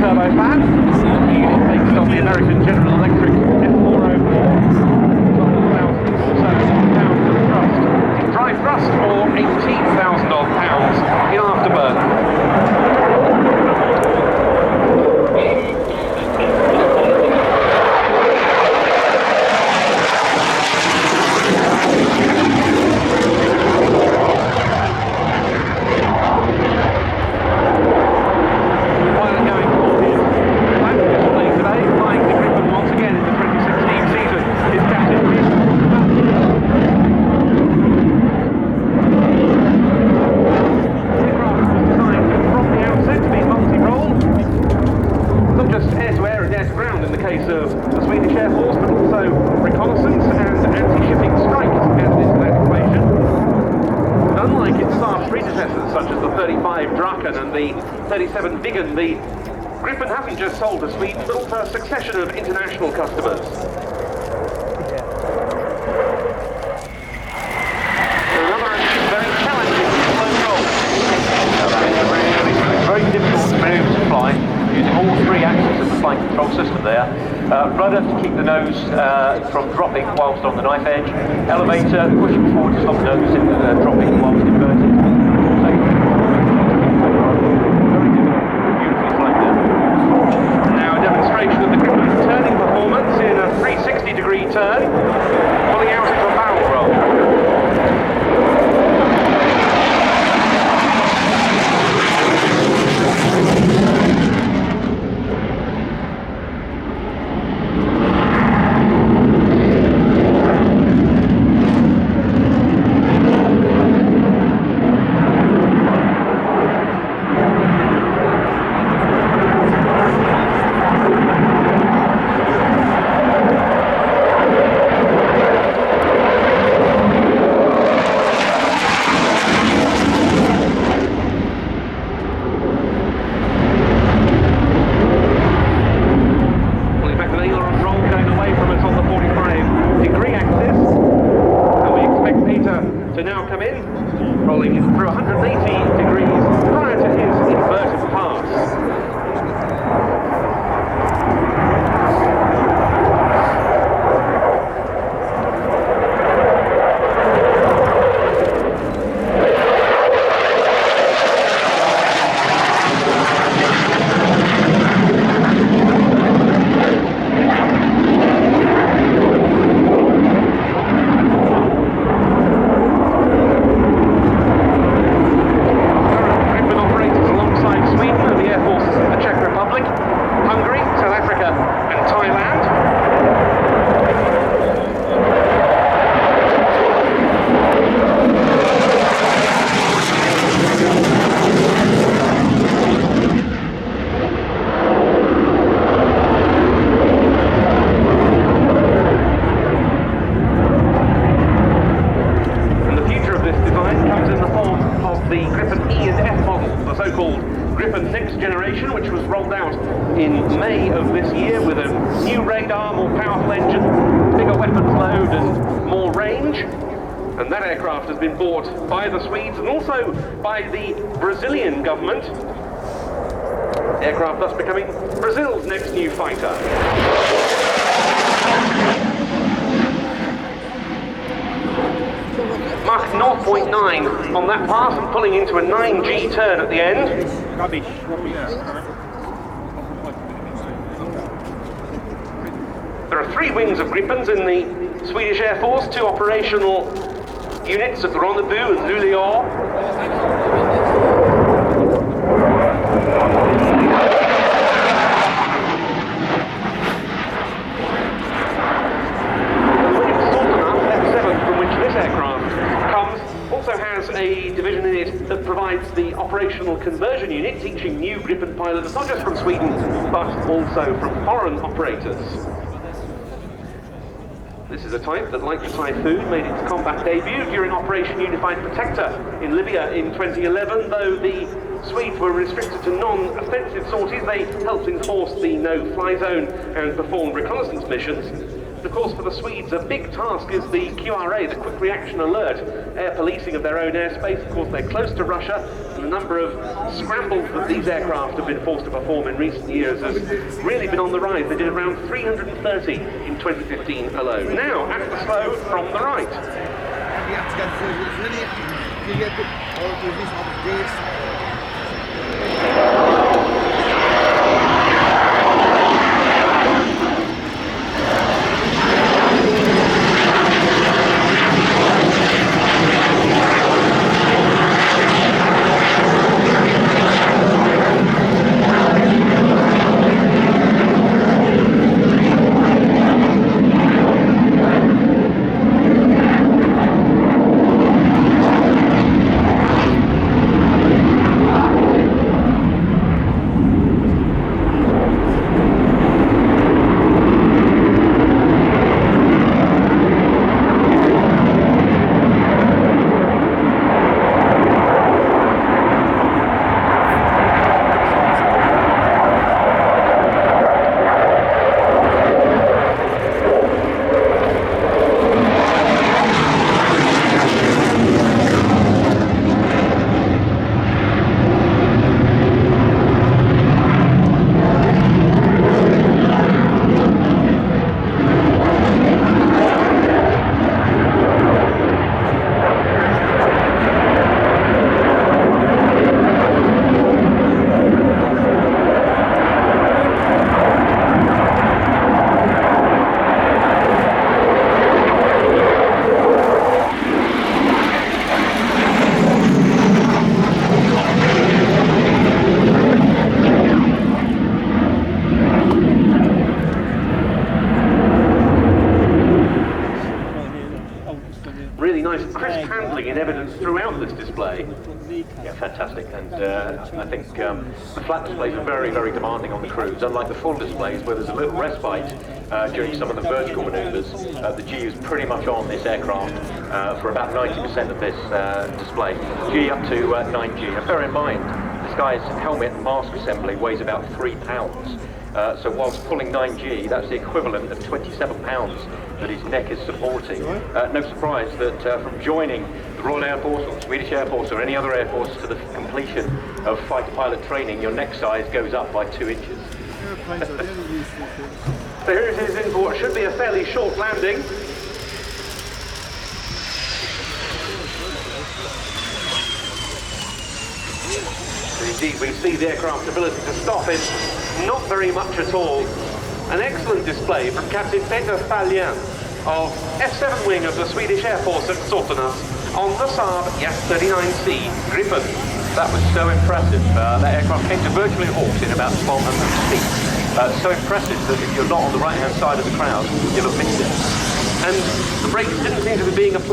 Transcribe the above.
turbofan. The unit based on the American General Electric F404. 12,000 pounds of thrust in dry thrust, or 18,000 odd pounds in afterburn. And the 37 Viggen, the Gripen hasn't just sold to Sweden, but also a succession of international customers. Another very challenging slow roll. It's very difficult to move to fly, using all three axes of the flight control system there. Rudder to keep the nose from dropping whilst on the knife edge. Elevator pushing forward to stop the nose dropping whilst inverted. Of the Gripen's turning performance in a 360-degree turn, pulling out into a barrel roll. To now come in, rolling through 180 degrees prior to his inverted pass. The Gripen E and F model, the so-called Gripen Next Generation, which was rolled out in May of this year with a new radar, more powerful engine, bigger weapons load and more range. And that aircraft has been bought by the Swedes and also by the Brazilian government. Aircraft thus becoming Brazil's next new fighter. Mach 0.9 on that pass and pulling into a 9G turn at the end. There are 3 wings of Gripens in the Swedish Air Force, 2 operational units at Ronneby and Luleå. Has a division in it that provides the operational conversion unit, teaching new Gripen pilots not just from Sweden but also from foreign operators. This is a type that, like the Typhoon, made its combat debut during Operation Unified Protector in Libya in 2011. Though the Swedes were restricted to non-offensive sorties, they helped enforce the no-fly zone and performed reconnaissance missions. Of course, for the Swedes, a big task is the QRA, the Quick Reaction Alert, air policing of their own airspace. Of course, they're close to Russia, and the number of scrambles that these aircraft have been forced to perform in recent years has really been on the rise. They did around 330 in 2015 alone. Now, at the slow from the right. Really nice, crisp handling in evidence throughout this display. Yeah, fantastic. And I think the flat displays are very, very demanding on the crews. Unlike the full displays, where there's a little respite during some of the vertical maneuvers, the G is pretty much on this aircraft for about 90% of this display. G up to 9G. And bear in mind, this guy's helmet and mask assembly weighs about 3 pounds. So whilst pulling 9G, that's the equivalent of 27 pounds that his neck is supporting. No surprise that from joining the Royal Air Force or the Swedish Air Force or any other air force to the completion of fighter pilot training, your neck size goes up by 2 inches. So here it is in for what should be a fairly short landing. Indeed, we see the aircraft's ability to stop in not very much at all. An excellent display from Captain Peter Fallian of F7 wing of the Swedish Air Force at Såtenäs on the Saab JAS-39C Gripen. That was so impressive. That aircraft came to virtually a halt in about 1,200 feet. So impressive that if you're not on the right-hand side of the crowd, you'll have missed it. And the brakes didn't seem to be being applied.